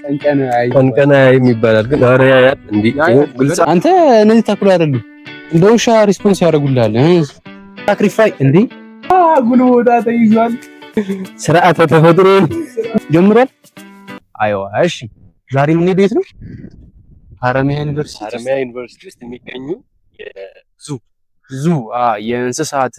ቀንቀን ይባላል ግን ኧረ ያያት እንዴ ግልጽ አንተ እነዚህ ተኩላ አይደሉም እንደ ውሻ ሪስፖንስ ያደርጉልሃል ሳክሪፋይ እንዴ ጉሎ ወዳ ተይዟል ስርዓተ ተፈጥሮ ጀምሯል አይዋ እሺ ዛሬ ምን ዴት ነው ሀረማያ ዩኒቨርሲቲ ውስጥ የሚገኙ ዙ የእንስሳት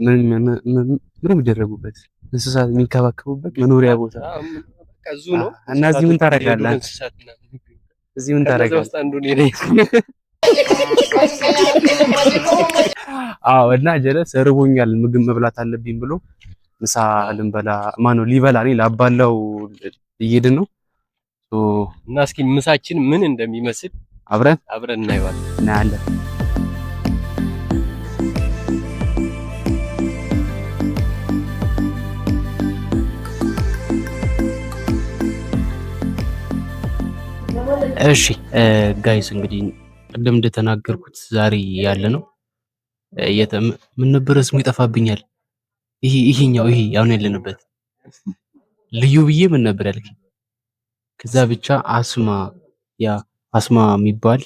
ምን የሚደረጉበት እንስሳት የሚንከባከቡበት መኖሪያ ቦታ ዙ ነው እና እዚህ ምን ታደርጋለህ እዚህ ምን ታደርጋለህ እና ጀለስ ርቦኛል ምግብ መብላት አለብኝ ብሎ ምሳ ልንበላ ማነው ሊበላ እኔ ላባላው እየሄድን ነው እና እስኪ ምሳችን ምን እንደሚመስል አብረን እናያለን እሺ ጋይስ እንግዲህ ቅድም እንደተናገርኩት ዛሬ ያለ ነው ምን ነበር ስሙ ይጠፋብኛል ይሄኛው አሁን ያለንበት ልዩ ብዬ ምን ነበር ያልከኝ ከዛ ብቻ አስማ የሚባል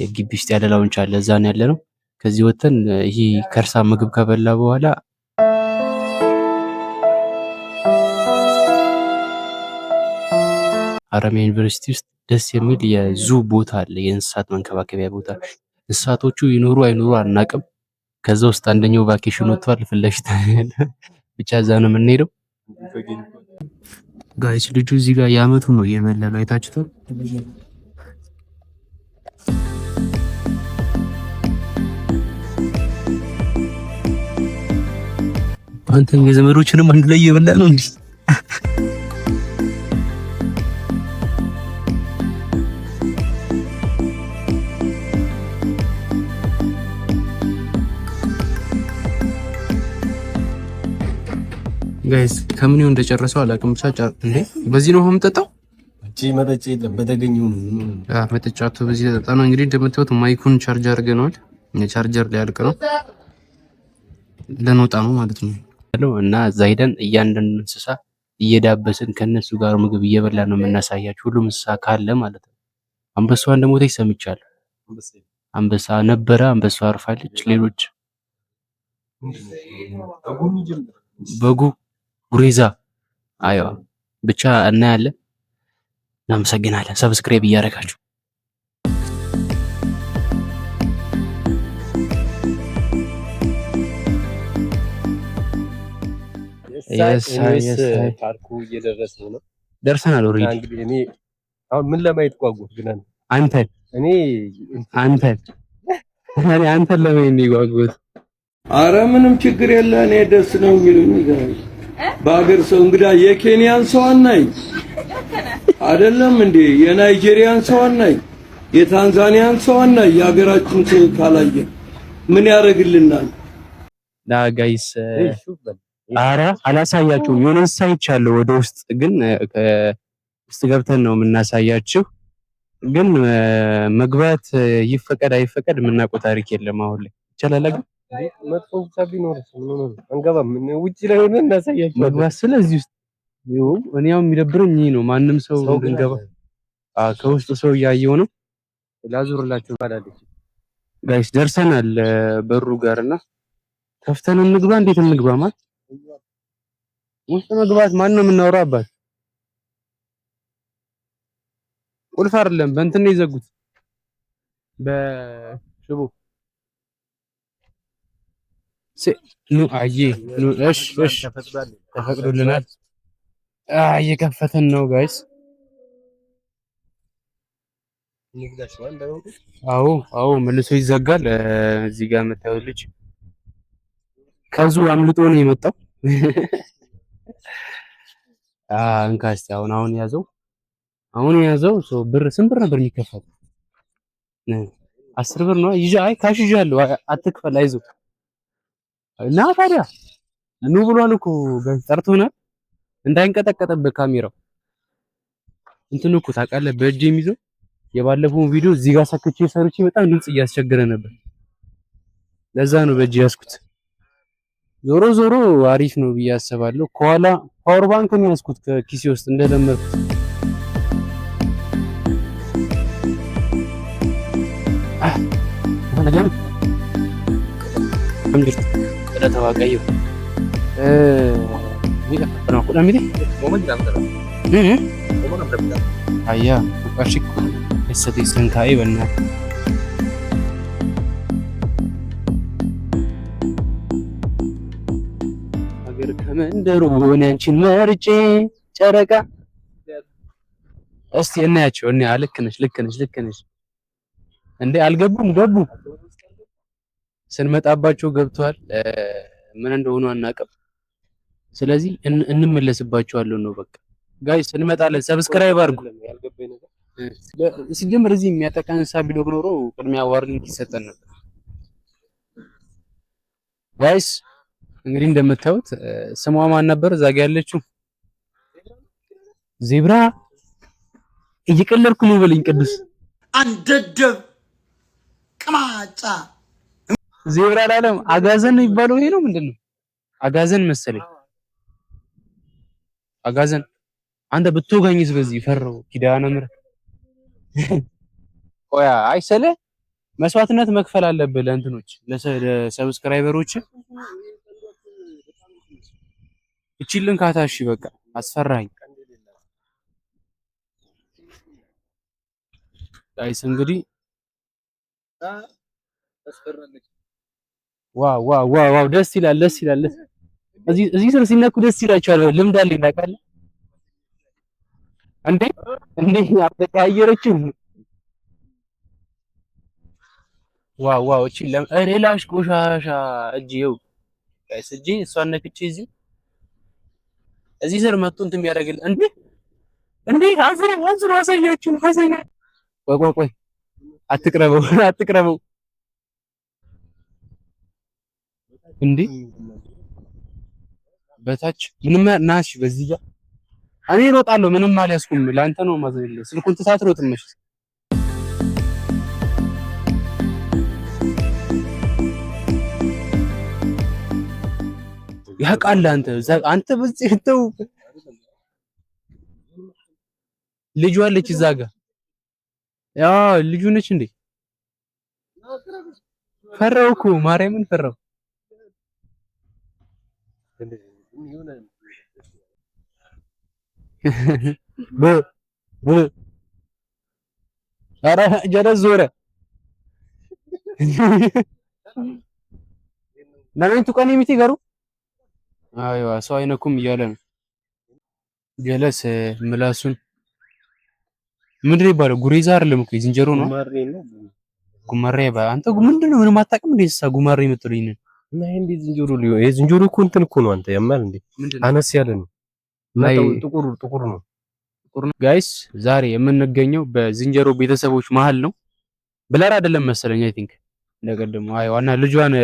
የግቢ ውስጥ ያለ ላውንች አለ እዛ ነው ያለነው ከዚህ ወተን ይሄ ከርሳ ምግብ ከበላ በኋላ ሀረማያ ዩኒቨርሲቲ ውስጥ ደስ የሚል የዙ ቦታ አለ የእንስሳት መንከባከቢያ ቦታ እንስሳቶቹ ይኖሩ አይኖሩ አናቅም ከዛ ውስጥ አንደኛው ቫኬሽን ወጥቷል ፍለሽታ ብቻ እዛ ነው የምንሄደው ጋይስ ልጁ እዚህ ጋር ያመቱ ነው የመለለው አይታችሁት አንተም የዘመዶችንም አንድ ላይ እየበላ ነው እንዴ ጋይስ ከምን ይሁን እንደጨረሰው አላውቅም ብቻ እንዴ በዚህ ነው የምጠጣው እቺ መጠጫ የለም በተገኘው ነው መጠጫቱ በዚህ ተጠጣ ነው እንግዲህ እንደምታዩት ማይኩን ቻርጅ አድርገናል የቻርጀር ላይ አልቀረው ለነውጣ ነው ማለት ነው እና እዛ ሄደን እያንዳንዱ እንስሳ እየዳበስን ከነሱ ጋር ምግብ እየበላ ነው የምናሳያችሁ ሁሉም እንስሳ ካለ ማለት ነው አንበሳዋ እንደሞተች ሰምቻለሁ አንበሳ ነበረ አንበሳዋ አርፋለች ሌሎች በጉ ጉሬዛ አይዋ ብቻ እናያለን እናመሰግናለን ሰብስክራይብ እያደረጋችሁ ፓርኩ እየደረስን ነው ደርሰናል ኦሬዲ እንግዲህ እኔ አሁን ምን ለማየት ጓጉት ግን አንተን ለማየት ነው ጓጉት አረ ምንም ችግር የለ እኔ ደስ ነው የሚሉኝ በአገር ሰው እንግዳ የኬንያን ሰው አናይ አይደለም እንዴ የናይጄሪያን ሰው አናይ የታንዛኒያን ሰው አናይ የሀገራችን ሰው ካላየ ምን ያደርግልናል ጋይስ አረ አላሳያችሁም የሆነ ሳይቻለው ወደ ውስጥ ግን ውስጥ ገብተን ነው የምናሳያችሁ ግን መግባት ይፈቀድ አይፈቀድ የምናውቀው ታሪክ የለም አሁን ላይ ይቻላል መጥፎ ሳቢ ነው አንገባም ውጪ ላይ ሆነን እናሳያችሁ መግባት ስለዚህ ውስጥ እኔ ያው የሚደብረኝ ይሄ ነው ማንም ሰው እንገባ ከውስጥ ሰው እያየው ነው ላዙርላችሁ ባላለች ጋይስ ደርሰናል በሩ ጋርና ከፍተን እንግባ እንዴት እንግባ ማለት ውስጥ መግባት ማን ነው የምናወራው አባት ቁልፍ አይደለም በእንትን ነው የዘጉት በሽቦ እሺ ተፈቅዶልናል እየከፈትን ነው ጋይስ አዎ መልሶ ይዘጋል እዚህ ጋር የምታዩት ልጅ ከዙ አምልጦ ነው የመጣው እንካስ አሁን ያዘው ሰው ብር ስንት ብር ነበር የሚከፈል 10 ብር ነው ካሽ ይዣለሁ አትክፈል አይዞህ እና ታዲያ ኑ ብሏል እኮ ጠርቶናል እንዳይንቀጠቀጥብህ ካሜራው እንትን እኮ ታውቃለህ በእጄ የሚይዘው የባለፈውን ቪዲዮ እዚህ ጋር ሰክቼ ሰርቼ በጣም ድምጽ እያስቸገረ ነበር ለዛ ነው በእጄ ያዝኩት ዞሮ አሪፍ ነው ብዬ አስባለሁ ከኋላ ፓወር ባንክ ነው ያዝኩት ከኪሴ ውስጥ እንደለመድኩት ነገም እንግዲህ ስለተዋቀዩ ነው ቁዳሚቲ አያ ቁቃሽኩ እሰት ይሰንካይ በና ሀገር ከመንደሩ አንቺን መርጬ ጨረቃ እስቲ እናያቸው እና ልክ ነሽ እንዴ አልገቡም ገቡ ስንመጣባቸው ገብቷል ምን እንደሆኑ አናውቅም ስለዚህ እንመለስባቸዋለን ነው በቃ ጋይስ እንመጣለን ሰብስክራይብ አድርጉ ሲጀምር እዚህ የሚያጠቃን ሳቢሎግ ኖሮ ቅድሚያ ዋርኒንግ ይሰጠን ነበር ጋይስ እንግዲህ እንደምታዩት ስሟ ማን ነበር እዛ ጋ ያለችው ዜብራ እየቀለድኩ ነው በለኝ ቅዱስ አንደደብ ቅማጫ ዜብራ አላለም አጋዘን ነው የሚባለው ይሄ ነው ምንድነው አጋዘን መሰለኝ አጋዘን አንተ ብትወጋኝስ በዚህ ፈራው ኪዳነ ምሕረት ቆያ አይሰለ መስዋዕትነት መክፈል አለብህ ለእንትኖች ለሰብስክራይበሮች እቺልን ካታሺ በቃ አስፈራኝ ጋይስ እንግዲህ ዋው ደስ ይላል እዚህ ስር ሲነኩ ደስ ይላቸዋል ልምድ አለኝ ታውቃለህ እንዴ አትቀያየረችም ዋው እቺ ሌላሽ ቆሻሻ እጂው ጋይስ እጂ እሷን ነክቼ እዚህ ስር መጥቶ እንትን የሚያደርግልህ እንዴ አንዝሩ አሳያችሁ ቆይ አትቅረበው እንዴ በታች ምንም ናሽ በዚህ ጋር እኔ እሮጣለሁ ምንም አልያዝኩም ላንተ ነው ማዘል ስልኩን ተሳትሮጥም እሺ ያቃል አንተ በዚህ ተው ልጅ አለች እዛ ጋር ያ ልጁ ነች እንዴ ፈራውኩ ማርያምን ፈራው አረ ጀለስ ዞረ ለምን ቀን የሚትገሩ አይዋ ሰው አይነኩም እያለ ነው ጀለስ ምላሱን ምንድነው ይባላል ጉሬዛ አይደለም እኮ ዝንጀሮ ነው ጉማሬ አንተ ምንድነው ምንም አታውቅም እንዴ ጉማሬ የምትሉኝ እና እንዴ ዝንጀሮ ሊሆን የዝንጀሮ እኮ እንትን እኮ ነው አንተ ያማል እንዴ አነስ ያለ ነው ጥቁር ነው ጋይስ ዛሬ የምንገኘው በዝንጀሮ ቤተሰቦች መሃል ነው ብለር አይደለም መሰለኝ አይ ቲንክ እንደቀደም ዋና ልጇን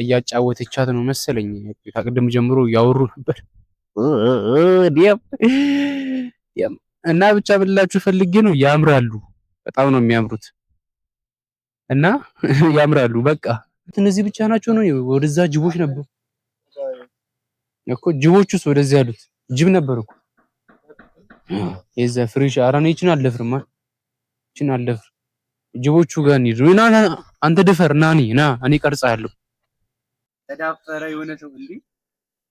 እያጫወተቻት ነው መሰለኝ ከቅድም ጀምሮ ያወሩ ነበር እና ብቻ ብላችሁ ፈልጌ ነው ያምራሉ በጣም ነው የሚያምሩት እና ያምራሉ በቃ እነዚህ ብቻ ናቸው ነው ወደዛ ጅቦች ነበሩ እኮ ጅቦቹስ ወደዚህ ያሉት ጅብ ነበር እኮ የዛ ፍሬሽ አራኔችን አልደፍርማ እቺን አልደፍር ጅቦቹ ጋር እንሂድ ና አንተ ደፈር ና እኔ ቀርጻለሁ ተዳፈረ የሆነ ሰው እንዴ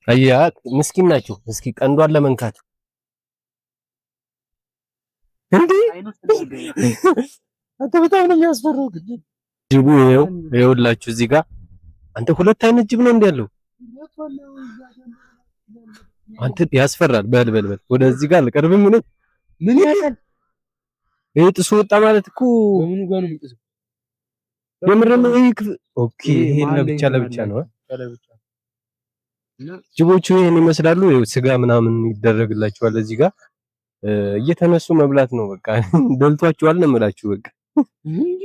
አያ ምስኪን ናቸው እስኪ ቀንዷን ለመንካት እንዴ አንተ በጣም ነው የሚያስፈራው ጅቡ ይኸውላችሁ እዚህ ጋር አንተ ሁለት አይነት ጅብ ነው እንዴ ያለው አንተ ያስፈራል በል ወደዚህ ጋር ልቀርብም ምን ያህል ይሄ ጥሶ ወጣ ማለት እኮ ምኑ ጋር ነው የሚጥሰው የምርም ኦኬ ይሄ ለብቻ ነው ጅቦቹ ይሄን ይመስላሉ ስጋ ምናምን ይደረግላቸዋል እዚህ ጋር እየተነሱ መብላት ነው በቃ ደልቷቸዋል ነው የምላችሁ በቃ እንዴ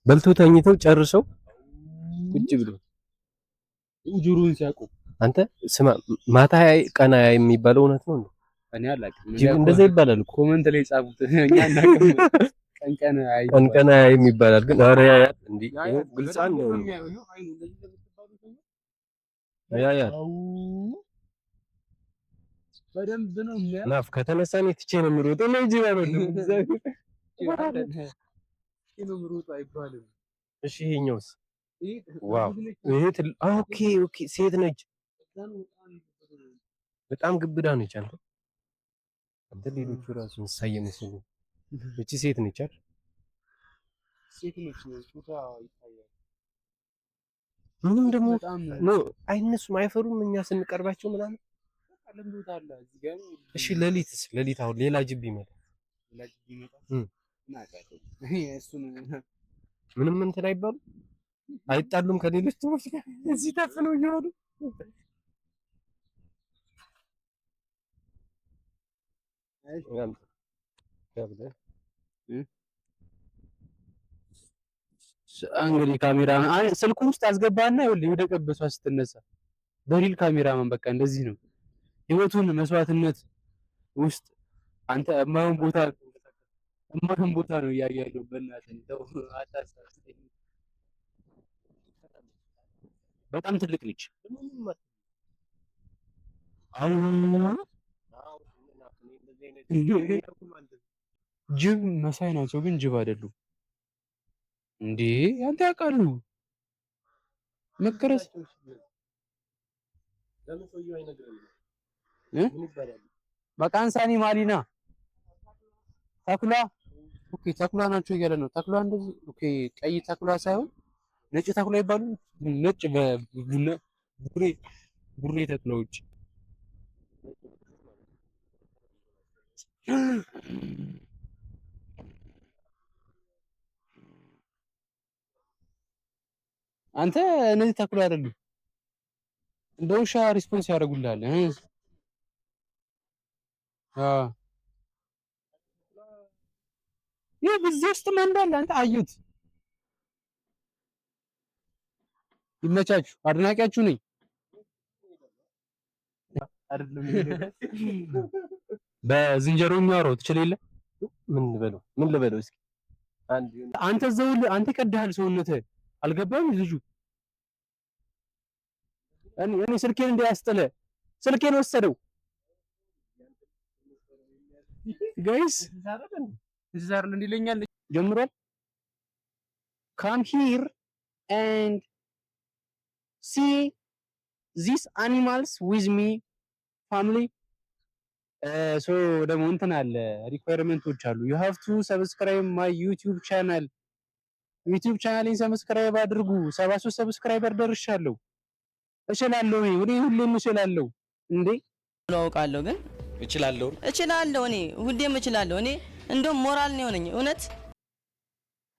በልቶ ተኝተው ጨርሰው ቁጭ ብሎ ጆሮን ሲያውቁ አንተ ስማ ማታ ቀና የሚባለው እውነት ነው እንዴ እኔ አላውቅም እንደዛ ይባላል ኮሜንት ላይ ጻፉት እኛ እናውቅም ቀን የሚባላል ግን ኧረ እንዴ ግልጻን ነው ያ በደንብ ነው ናፍ ከተነሳኔ ትቼ ነው የምሮጠው ነው እንጂ ማለት ነው ነው ምሩጥ አይባልም እሺ ይሄኛውስ? ዋው ይሄ ኦኬ ኦኬ ሴት ነች። በጣም ግብዳ ነች። አንተ ሌሎቹ ራሱ እንስሳ እየመሰሉ እቺ ሴት ነች አይደል? ሴት ነች ጡቷ ይታያል። ምንም ደግሞ ኖ አይነሱም አይፈሩም እኛ ስንቀርባቸው ምናምን ለምዶታል። እዚህ ጋር እሺ ሌሊትስ? ሌሊት አሁን ሌላ ጅብ ይመጣል። ሌላ ጅብ ይመጣል እሱን ምንም እንትን አይባሉ አይጣሉም ከሌሎች ሰዎች ጋር እዚህ ታፍነው እየሆኑ እንግዲህ ካሜራ ስልኩ ውስጥ አስገባና ይኸውልህ ወደ ቀበሷ ስትነሳ በሪል ካሜራማን በቃ እንደዚህ ነው ህይወቱን መስዋዕትነት ውስጥ አንተ የማይሆን ቦታ ነው እያያለሁ። በእናትህ ተው አታሳስተኝ። በጣም ትልቅ ልጅ ጅብ መሳይ ናቸው፣ ግን ጅብ አይደሉም እንዴ? አንተ ያውቃሉ መከረስ በቃንሳኒ ማሊና ተኩላ ኦኬ፣ ተኩላ ናቸው እያለ ነው። ተኩላ እንደዚህ ኦኬ፣ ቀይ ተኩላ ሳይሆን ነጭ ተኩላ ይባሉ። ነጭ ቡሬ ተኩላዎች አንተ እነዚህ ተኩላ አይደሉም። እንደ ውሻ ሪስፖንስ ያደርጉልሃል። ይሄ በዚህ ውስጥ እንዳለ አንተ አዩት። ይመቻችሁ፣ አድናቂያችሁ ነኝ። አይደለም በዝንጀሮ የሚያወራው ትችል የለ ምን ልበለው እስኪ አንተ ዘውል አንተ ቀድሃል ሰውነትህ አልገባም ልጁ እኔ ስልኬን እንዳያስጥለ ስልኬን ወሰደው ጋይስ ዛር እንዲለኛል ጀምሯል come here and see these animals with me family so ደግሞ እንትን አለ ሪኳየርመንቶች አሉ you have to subscribe my YouTube ቻናሌን ሰብስክራይብ አድርጉ 73 ሰብስክራይበር ደርሻለሁ እችላለሁ እኔ ሁሌም እችላለሁ እንዴ አውቃለሁ ግን እችላለሁ እኔ ሁሌም እችላለሁ እኔ እንደውም ሞራል ነው የሆነኝ እውነት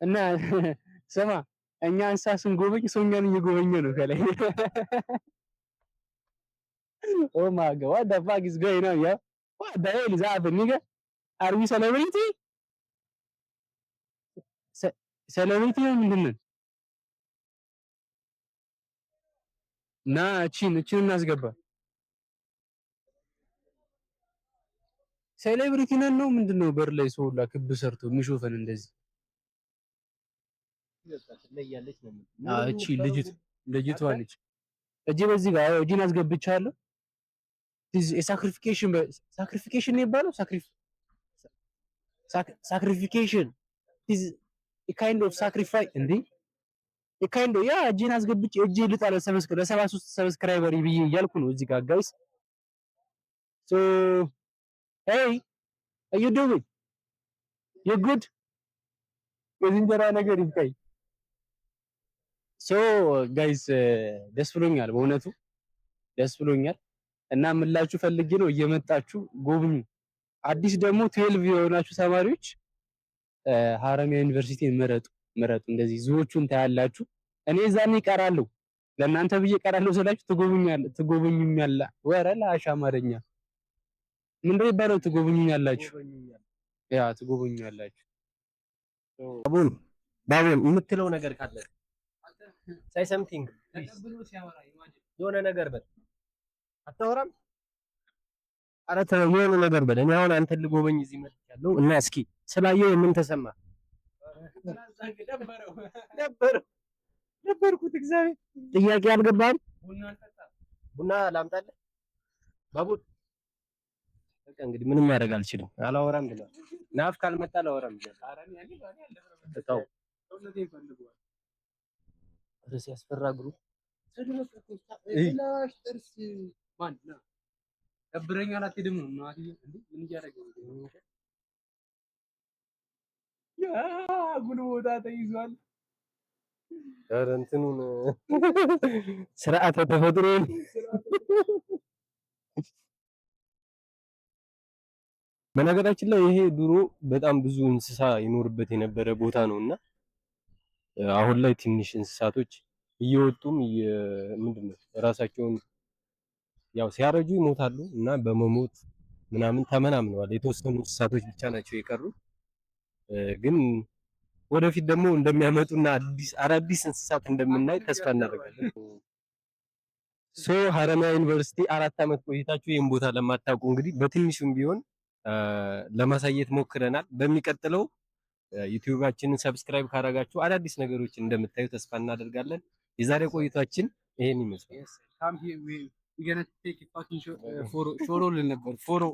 እና ስማ እኛ እንስሳስን ጎበኝ ሰውኛን እየጎበኘ ነው ከላይ oh my god what the fuck is going on yeah what the hell is happening nigga are we celebrity ምንድነው ና እቺን እናስገባ ሴሌብሪቲ ነን ነው ምንድነው በር ላይ ሰው ሁላ ክብ ሰርቶ የሚሾፈን እንደዚህ እቺ ልጅቷ ነች እጄ በዚህ ጋር እጄን አስገብቻለሁ ሳክሪፊኬሽን ነው የሚባለው ሳክሪፊኬሽን is a kind of sacrifice እንዴ a kind of ያ እጄን አስገብቼ እጄ ልጣለ ሰብስክራይብ 73 ሰብስክራይበር ይብዬ እያልኩ ነው እዚህ ጋር ጋይስ so hey are you doing you good የዝንጀራ ነገር ይብቃኝ so guys ደስ ብሎኛል በእውነቱ ደስ ብሎኛል እና ምላችሁ ፈልጌ ነው እየመጣችሁ ጎብኙ አዲስ ደግሞ 12 የሆናችሁ ተማሪዎች ሐረማያ ዩኒቨርሲቲን ምረጡ እንደዚህ ዙዎቹን ታያላችሁ እኔ ዛኔ እቀራለሁ ለእናንተ ብዬ እቀራለሁ ስላችሁ ትጎበኙኛላ ወረላ አሻማረኛ ምንድነው ይባለው ትጎበኙኛላችሁ ያ ትጎበኙኛላችሁ አቡን ባቡን የምትለው ነገር ካለ ሳይ ሰምቲንግ የሆነ ነገር በል አታወራም ኧረ ተው የሆነ ነገር በል እኔ አሁን አንተን ልጎበኝ እዚህ መጥቻለሁ እና እስኪ ስላየው ምን ተሰማ ነበርኩት እግዚአብሔር ጥያቄ አልገባም ቡና ላምጣልህ ባቡን በቃ እንግዲህ ምንም ማድረግ አልችልም አላወራም ብለህ ናፍ ካልመጣ አላወራም ብለህ ሲያስፈራ እግሩ ሰላሽ ጥርስ ማን ነው ደብረኛል አትሄድም ነው እናትዬ እንዴ ምን እያደረገ ነው ያ ጉልቦታ ተይዟል ኧረ እንትኑን ስርዓተ ተፈጥሮን በነገራችን ላይ ይሄ ድሮ በጣም ብዙ እንስሳ ይኖርበት የነበረ ቦታ ነውና አሁን ላይ ትንሽ እንስሳቶች እየወጡም ምንድነው ራሳቸውን ያው ሲያረጁ ይሞታሉ እና በመሞት ምናምን ተመናምነዋል። የተወሰኑ እንስሳቶች ብቻ ናቸው የቀሩ። ግን ወደፊት ደግሞ እንደሚያመጡና አዳዲስ እንስሳት እንደምናይ ተስፋ እናደርጋለን። ሀረማያ ዩኒቨርሲቲ 4 ዓመት ቆይታችሁ ይሄን ቦታ ለማታውቁ እንግዲህ በትንሹም ቢሆን ለማሳየት ሞክረናል። በሚቀጥለው ዩቲዩባችንን ሰብስክራይብ ካደረጋችሁ አዳዲስ ነገሮች እንደምታዩ ተስፋ እናደርጋለን። የዛሬ ቆይታችን ይሄን ይመስላል። We're gonna take a fucking photo.